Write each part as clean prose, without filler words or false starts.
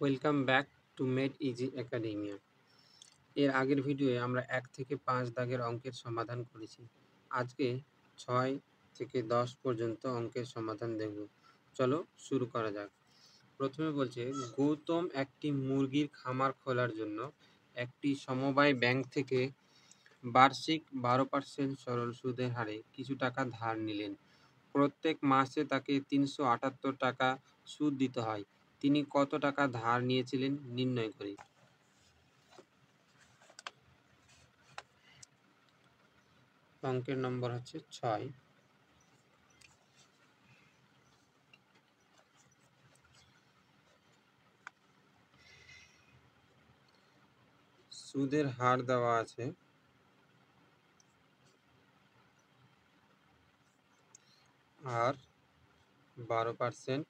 Welcome back to made easy academia. এর আগের ভিডিওয়ে আমরা 1 থেকে 5 দাগের অঙ্কের সমাধান করেছি। আজকে 6 থেকে 10 পর্যন্ত অঙ্কের সমাধান দেখব। চলো শুরু করা যাক। প্রথমে বলছে, গৌতম একটি মুরগির খামার খোলার জন্য একটি সমবায় ব্যাংক থেকে বার্ষিক 12% সরল সুদের হারে কিছু টাকা ধার নিলেন। প্রত্যেক মাসে তাকে 378 টাকা সুদ দিতে হয়। তিনি কত টাকা ধার নিয়েছিলেন নির্ণয় করি। অঙ্কের নম্বর হচ্ছে 6। সুদের হার দেওয়া আছে আর 12%।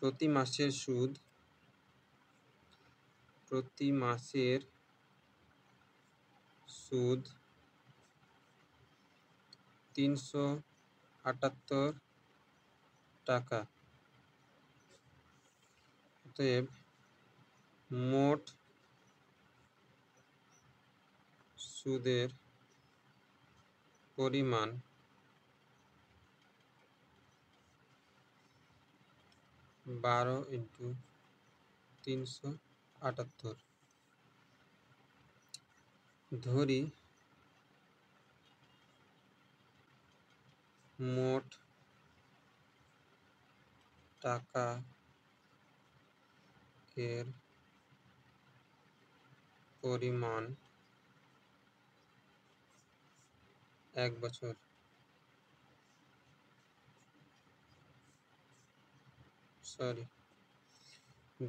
প্রতি মাসের সুদ 378 টাকা। অতএব মোট সুদের পরিমাণ 12 × 378। ধরি মোট টাকা এর পরিমাণ 1 বছর।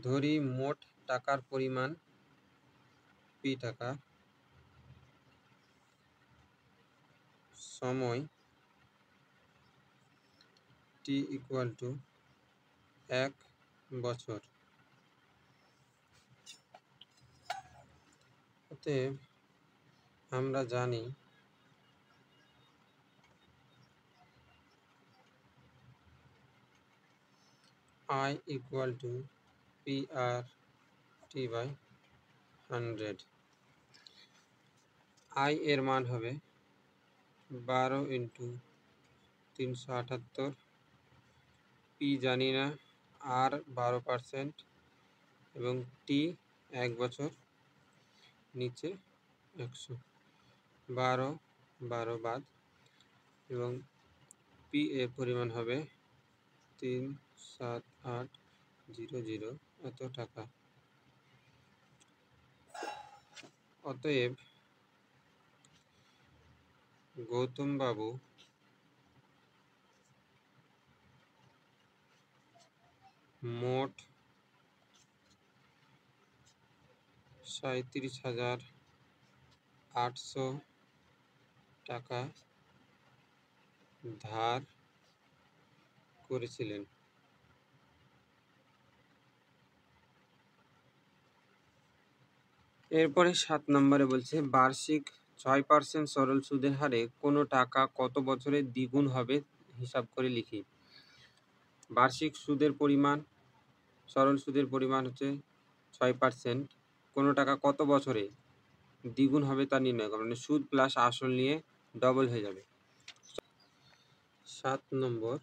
ধরি মোট টাকার পরিমাণ P টাকা, সময় T = 1 বছর। অতএব আমরা জানি I = PR/100। I এর মান হবে 12 × 378। P জানি না, আর 12% এবং T 1 বছর, নিচে 100। 12 বাদ এবং P এর পরিমাণ হবে 37800 এত টাকা। অতএব গৌতম বাবু মোট 37,800 টাকা ধার করেছিলেন। এরপরে 7 নম্বরে বলছে, বার্ষিক 6% সরল সুদের হারে কোনো টাকা কত বছরে দ্বিগুণ হবে হিসাব করে লিখি। বার্ষিক সুদের পরিমাণ, সরল সুদের পরিমাণ হচ্ছে 6%। কোনো টাকা কত বছরে দ্বিগুণ হবে তা নির্ণয় করো, মানে সুদ প্লাস আসল নিয়ে ডবল হয়ে যাবে। 7 নম্বর,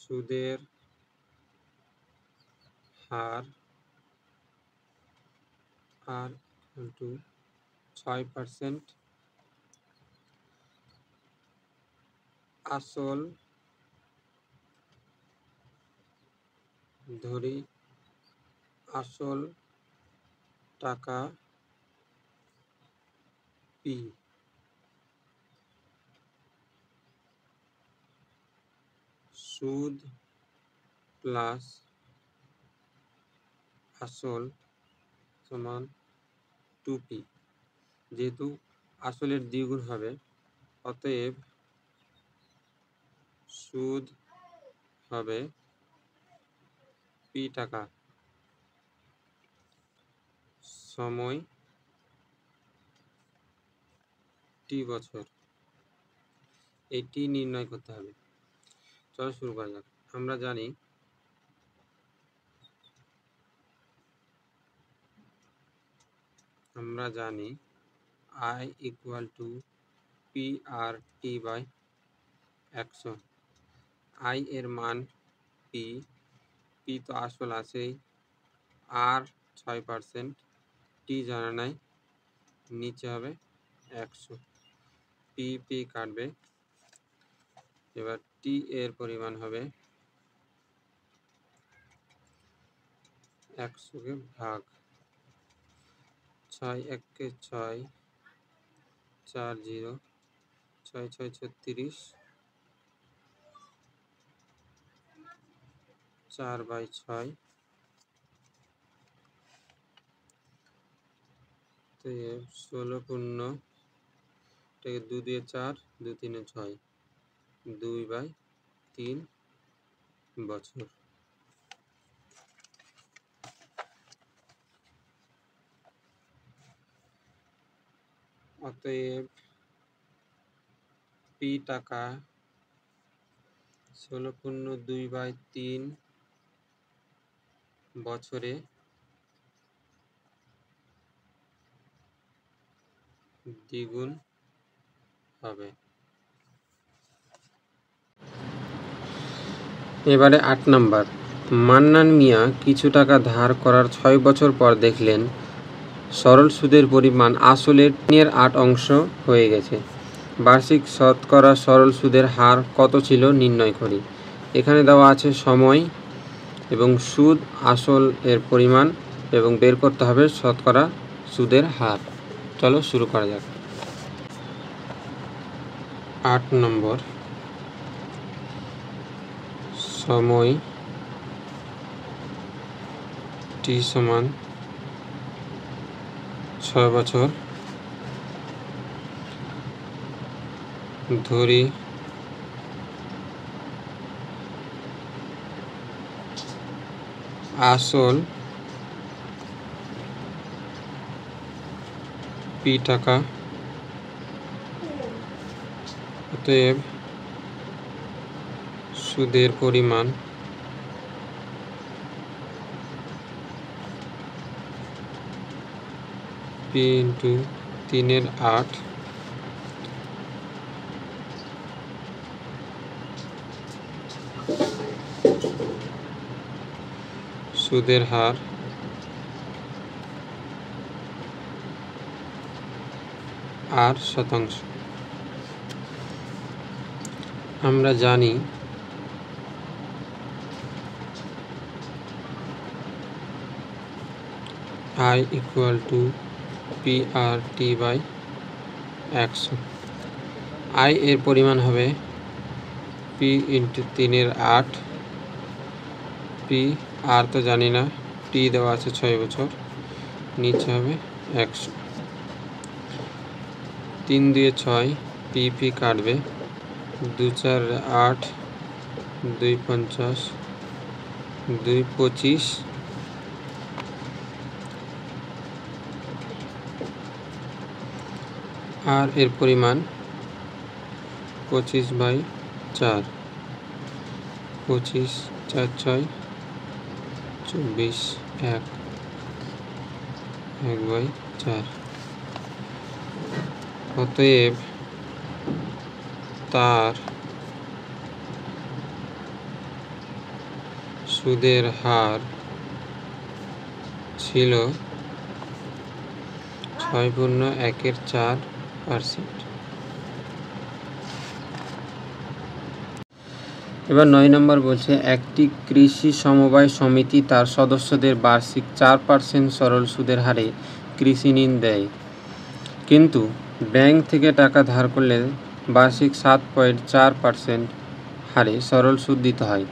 সুদের হার = 6%, আসল ধরি আসল টাকা P, সুদ প্লাস আসল সমান 2P। যেহেতু আসলের দ্বিগুণ হবে, অতএব সুদ হবে P টাকা, সময় T বছর। এটি নির্ণয় করতে হবে। চলো শুরু করা যাক। আমরা জানি I equal to PRT by 100। I এর মান P তো আসল আছেই, R 6%, T জানা নাই, নিচে হবে 100। P কাটবে। এবার T এর পরিমাণ হবে 100 কে ভাগ 6, 1 কে 6, 4 0, 6 6 36, 4/6। তো 16 পূর্ণ 2 দিয়ে 4, 2 3 6, 2/3 বছর। অতএব P টাকা 16 পূর্ণ 2/3 বছরে দ্বিগুণ হবে। এবারে 8 নাম্বার। মান্নান মিয়া কিছু টাকা ধার করার 6 বছর পর দেখলেন সরল সুদের পরিমাণ আসলের 8 অংশ হয়ে গেছে। বার্ষিক শতকরা সরল সুদের হার কত ছিল নির্ণয় করি। এখানে দেওয়া আছে সময় এবং সুদ, আসল এর পরিমাণ এবং বের করতে হবে শতকরা সুদের হার। চলো শুরু করা যাক। 8 নম্বর, সময় T সমান 6 বছর, ধরি আসল P টাকা, অতএব সুদের পরিমাণ P × 3/8 সুদের হার আর শতাংশ। আমরা জানি I equal to PRT by 100। I এর পরিমাণ হবে P × 3/8, P আর তো জানি না, T দেওয়া আছে 6 বছর, নিচে হবে 100। 3 দিয়ে 6, P কাটবে, 2 4 8, 2 50, 2 25, আর এর পরিমাণ 25/4, 25 4 6 24, 1 1/4। অতএব তার সুদের হার ছিল 6/1/4%। এবার 9 নম্বর বলছে, একটি কৃষি সমবায় সমিতি তার সদস্যদের বার্ষিক 4% সরল সুদের হারে কৃষি ঋণ দেয়, কিন্তু ব্যাংক থেকে টাকা ধার করলে বার্ষিক 7.4% হারে সরল সুদ দিতে হয়।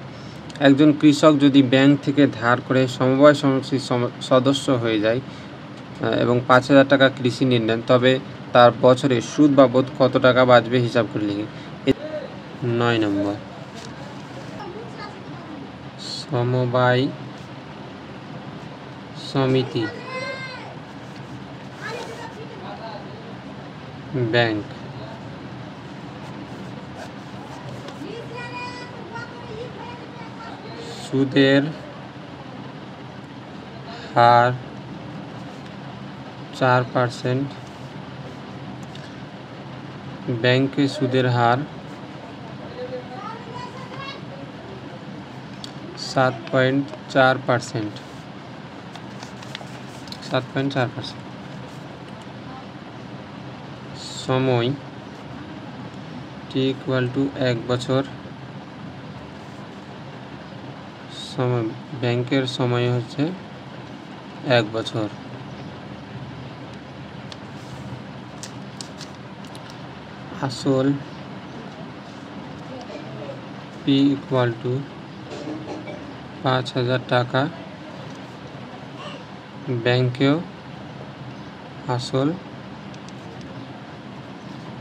একজন কৃষক যদি ব্যাংক থেকে ধার করে সমবায় সমিতির সদস্য হয়ে যায় এবং 5,000 টাকা কৃষি ঋণ নেন, তবে তার বছরে সুদ বাবদ কত টাকা বাঁচবে হিসাব করে লিখি। 9 নম্বর, সমবায় সমিতি ব্যাংক সুদের হার 4%, ব্যাংকে সুদের হার 7.4%। সময় t=1 বছর। সময় ব্যাংকের সময় হচ্ছে 1 বছর। আসল p=5,000 টাকা, ব্যাংকেও আসল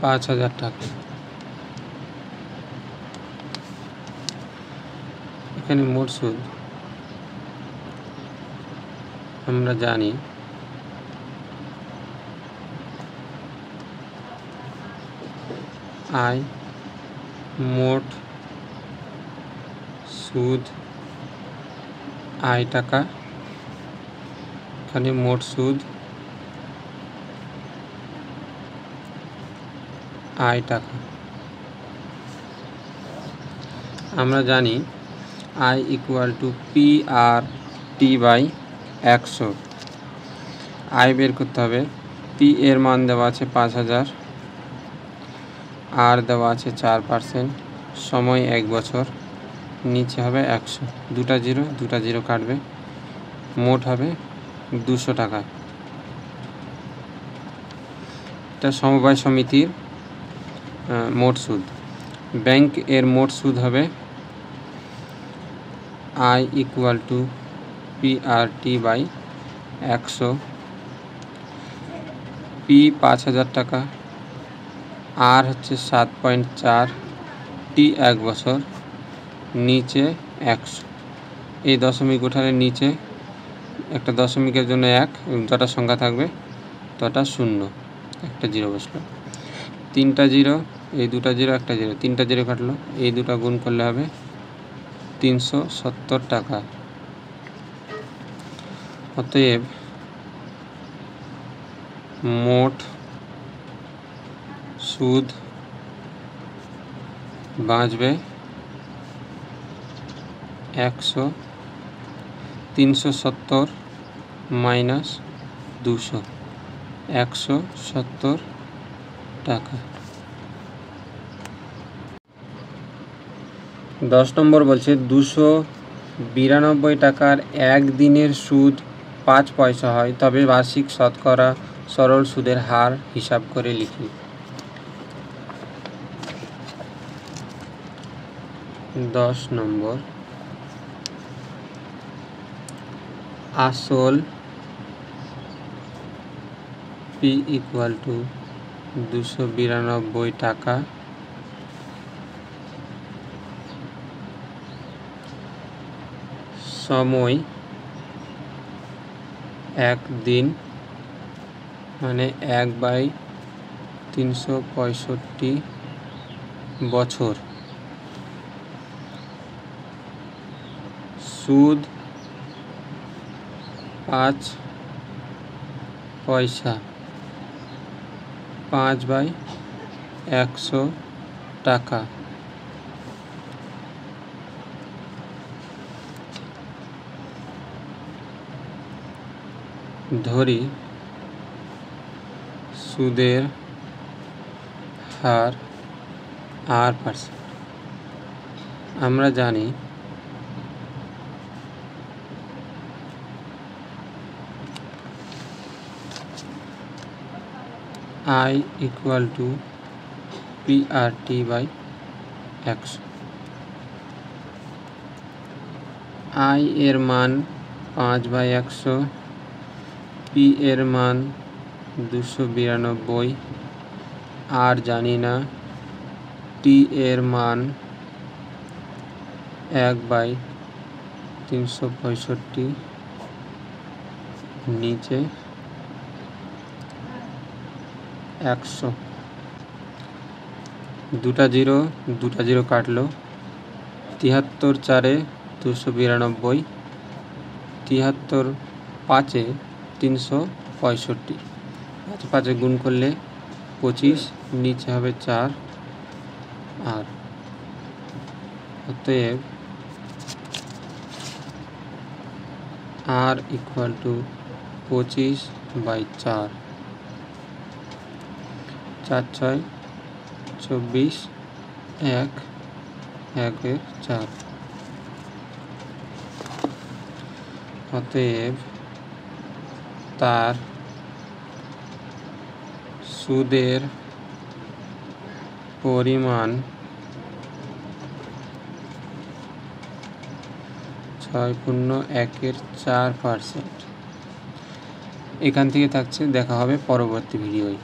5,000 টাকা। এখানে মোট সুদ আমরা জানি আয় মোট সুদ আয় টাকা। এখানে মোট সুদ আয় টাকা। আমরা জানি আয় p/t/100। আয় বের করতে হবে। পি এর মান দেওয়া আছে 5,000, আর দেওয়া আছে 4%, সময় 1 বছর, নিচে হবে 100। দুটা জিরো কাটবে, মোট হবে 200 টাকা। এটা সমবায় সমিতির মোট সুদ। ব্যাংক এর মোট সুদ হবে আয় p/t/100। পি 5,000 টাকা, আর হচ্ছে 7.4, টি 1 বছর, নিচে 100। এই দশমিক ওঠানের নিচে একটা দশমিকের জন্য 1, যটা সংখ্যা থাকবে তটা 0, একটা জিরো বসলো। 3টা জিরো, এই 2টা জিরো, একটা জিরো, 3টা জিরো কাটলো, এই দুটো গুণ করলে হবে 370 টাকা। অতএব মোট সুদ বাঁচবে 370 মাইনাস 200, 170 টাকা। 10 নম্বর বলছে 292 টাকার একদিনের সুদ 5 পয়সা হয়, তবে বার্ষিক শতকরা সরল সুদের হার হিসাব করে লিখি। 10 নম্বর, আসল p=292 টাকা, সময় 1 দিন, মানে 1/365 বছর। সুদ 5 পয়সা, 5/100 টাকা। ধরি সুদের হার r%। আমরা জানি I = p/t/100। I এর মান 5/100, p এর মান 292, আর জানি না, t এর মান 1/365, নিচে 100। দুটা জিরো কাটলো, 73 4 292, 73 5-এ 365, 5 5-এ গুণ করলে 25, নিচে হবে 4 আর অতএব r ইকুয়াল টু 25/4, 4 6 24, 1 1 4। অতএব তার সুদের পরিমাণ 6.1-4%। এখান থেকে থাকছে, দেখা হবে পরবর্তী ভিডিওয়।